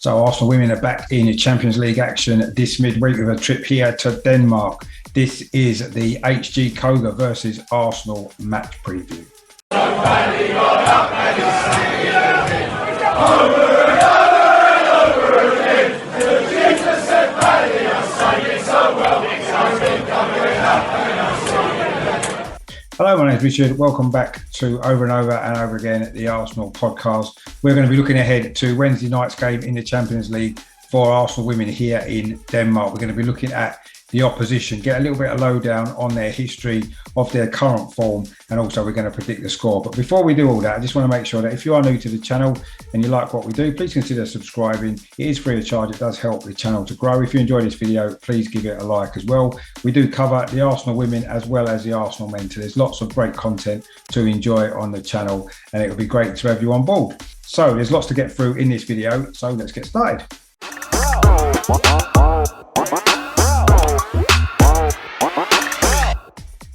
So Arsenal women are back in the Champions League action this midweek with a trip here to Denmark. This is the HB Koge versus Arsenal match preview. Hello, my name is Richard. Welcome back to Over and Over Again at the Arsenal podcast. We're going to be looking ahead to Wednesday night's game in the Champions League for Arsenal women here in Denmark. We're going to be looking at the opposition, get a little bit of lowdown on their history, of their current form, and also we're going to predict the score. But before we do all that, I just want to make sure that if you are new to the channel and you like what we do, please consider subscribing. It is free of charge. It does help the channel to grow. If you enjoy this video, please give it a like as well. We do cover the Arsenal women as well as the Arsenal men. So there's lots of great content to enjoy on the channel, and it would be great to have you on board. So there's lots to get through in this video, so let's get started.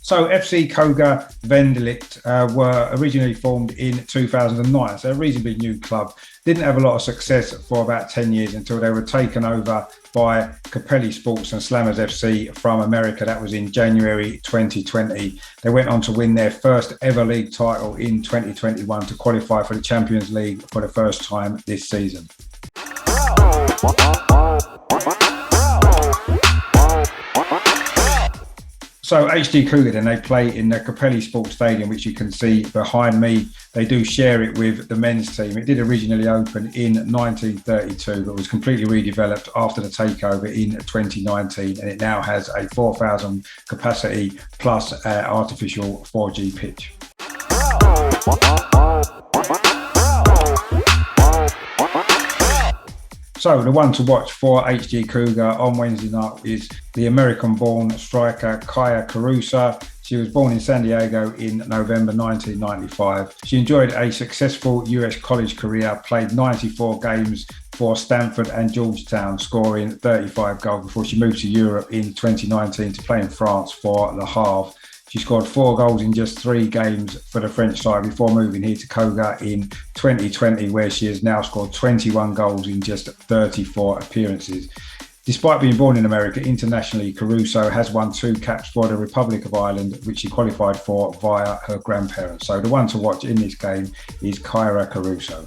So HB Koge Kvindeelite were originally formed in 2009, so a reasonably new club. Didn't have a lot of success for about 10 years until they were taken over by Capelli Sports and Slammers FC from America. That was in January 2020. They went on to win their first ever league title in 2021 to qualify for the Champions League for the first time this season. So HB Koge, then they play in the Capelli Sports Stadium, which you can see behind me. They do share it with the men's team. It did originally open in 1932, but was completely redeveloped after the takeover in 2019, and it now has a 4,000 capacity plus artificial 4G pitch. So the one to watch for HB Koge on Wednesday night is the American-born striker Kaya Caruso. She was born in San Diego in November 1995. She enjoyed a successful US college career, played 94 games for Stanford and Georgetown, scoring 35 goals before she moved to Europe in 2019 to play in France for Le Havre. She scored 4 goals in just 3 games for the French side before moving here to Koge in 2020, where she has now scored 21 goals in just 34 appearances. Despite being born in America, internationally, Caruso has won 2 caps for the Republic of Ireland, which she qualified for via her grandparents. So the one to watch in this game is Kaya Caruso.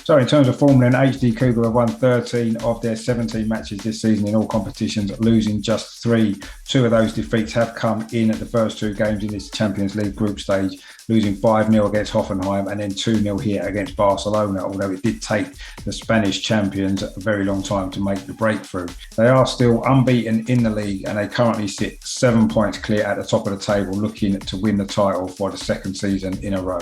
So in terms of form then, HB Koge have won 13 of their 17 matches this season in all competitions, losing just 3. 2 of those defeats have come in at the first 2 games in this Champions League group stage, losing 5-0 against Hoffenheim and then 2-0 here against Barcelona, although it did take the Spanish champions a very long time to make the breakthrough. They are still unbeaten in the league and they currently sit 7 points clear at the top of the table, looking to win the title for the 2nd season in a row.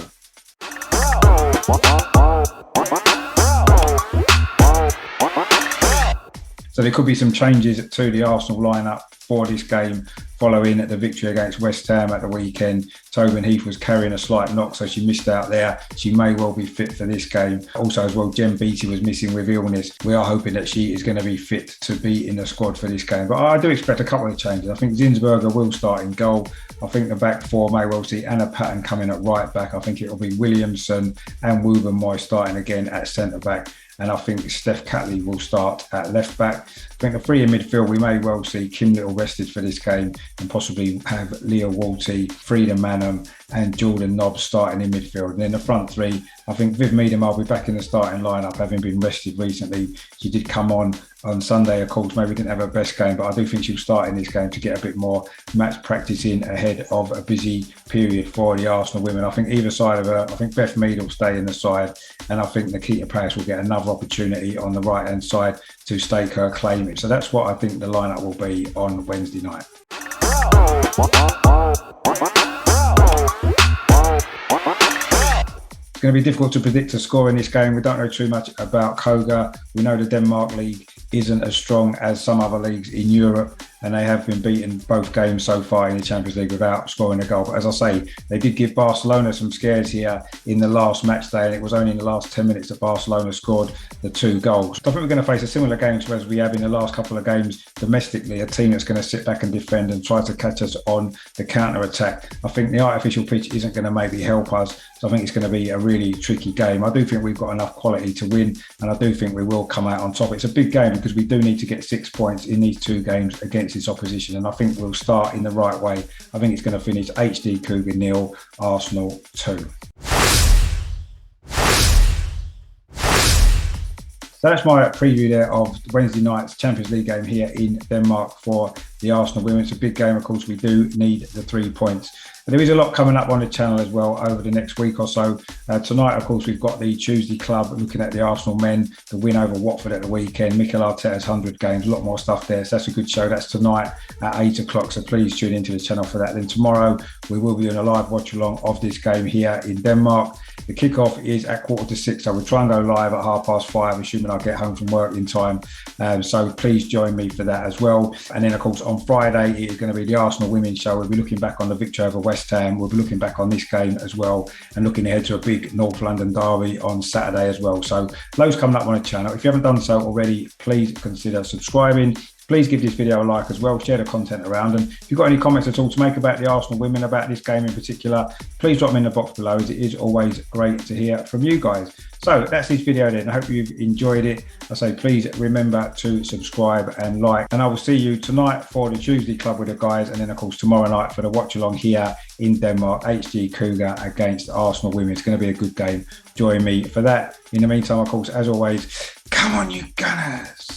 So there could be some changes to the Arsenal lineup for this game following the victory against West Ham at the weekend. Tobin Heath was carrying a slight knock, so she missed out there. She may well be fit for this game. Also as well, Jem Beattie was missing with illness. We are hoping that she is going to be fit to be in the squad for this game. But I do expect a couple of changes. I think Zinsberger will start in goal. I think the back four may well see Anna Patton coming at right back. I think it will be Williamson and Wouben-Moy starting again at centre back. And I think Steph Catley will start at left back. I think the 3 in midfield, we may well see Kim Little rested for this game and possibly have Leah Walty, Frida Manham and Jordan Nobbs starting in midfield. And then the front 3, I think Viv Meadham will be back in the starting lineup, having been rested recently. She did come on Sunday, of course, maybe didn't have her best game, but I do think she'll start in this game to get a bit more match practice in ahead of a busy period for the Arsenal women. I think either side of her, I think Beth Mead will stay in the side, and I think Nikita Paris will get another opportunity on the right-hand side to stake her claim. So that's what I think the lineup will be on Wednesday night. It's going to be difficult to predict a score in this game. We don't know too much about Koge. We know the Denmark League isn't as strong as some other leagues in Europe. and they have been beaten both games so far in the Champions League without scoring a goal. But as I say, they did give Barcelona some scares here in the last match day, and it was only in the last 10 minutes that Barcelona scored the 2 goals. I think we're going to face a similar game to as we have in the last couple of games domestically, a team that's going to sit back and defend and try to catch us on the counter-attack. I think the artificial pitch isn't going to maybe help us, so I think it's going to be a really tricky game. I do think we've got enough quality to win, and I do think we will come out on top. It's a big game because we do need to get 6 points in these 2 games against this opposition, and I think we'll start in the right way. I think it's going to finish HB Koge 0, Arsenal 2. So that's my preview there of Wednesday night's Champions League game here in Denmark for the Arsenal women. It's a big game, of course. We do need the 3 points. But there is a lot coming up on the channel as well over the next week or so. Tonight, of course, we've got the Tuesday Club looking at the Arsenal men, the win over Watford at the weekend, Mikel Arteta's 100 games, a lot more stuff there. So that's a good show. That's tonight at 8 o'clock. So please tune into the channel for that. Then tomorrow, we will be doing a live watch along of this game here in Denmark. The kickoff is at 4:45, so we'll try and go live at 5:30, assuming I get home from work in time. So please join me for that as well. And then, of course, on Friday, it is going to be the Arsenal women's show. We'll be looking back on the victory over West Ham. We'll be looking back on this game as well and looking ahead to a big North London derby on Saturday as well. So loads coming up on the channel. If you haven't done so already, please consider subscribing. Please give this video a like as well, share the content around, and if you've got any comments at all to make about the Arsenal women, about this game in particular, please drop them in the box below, as it is always great to hear from you guys. So that's this video then. I hope you've enjoyed it. I say please remember to subscribe and like, and I will see you tonight for the Tuesday Club with the guys, and then of course tomorrow night for the watch along here in Denmark, HB Koge against Arsenal women. It's going to be a good game. Join me for that. In the meantime, of course, as always, come on you Gunners!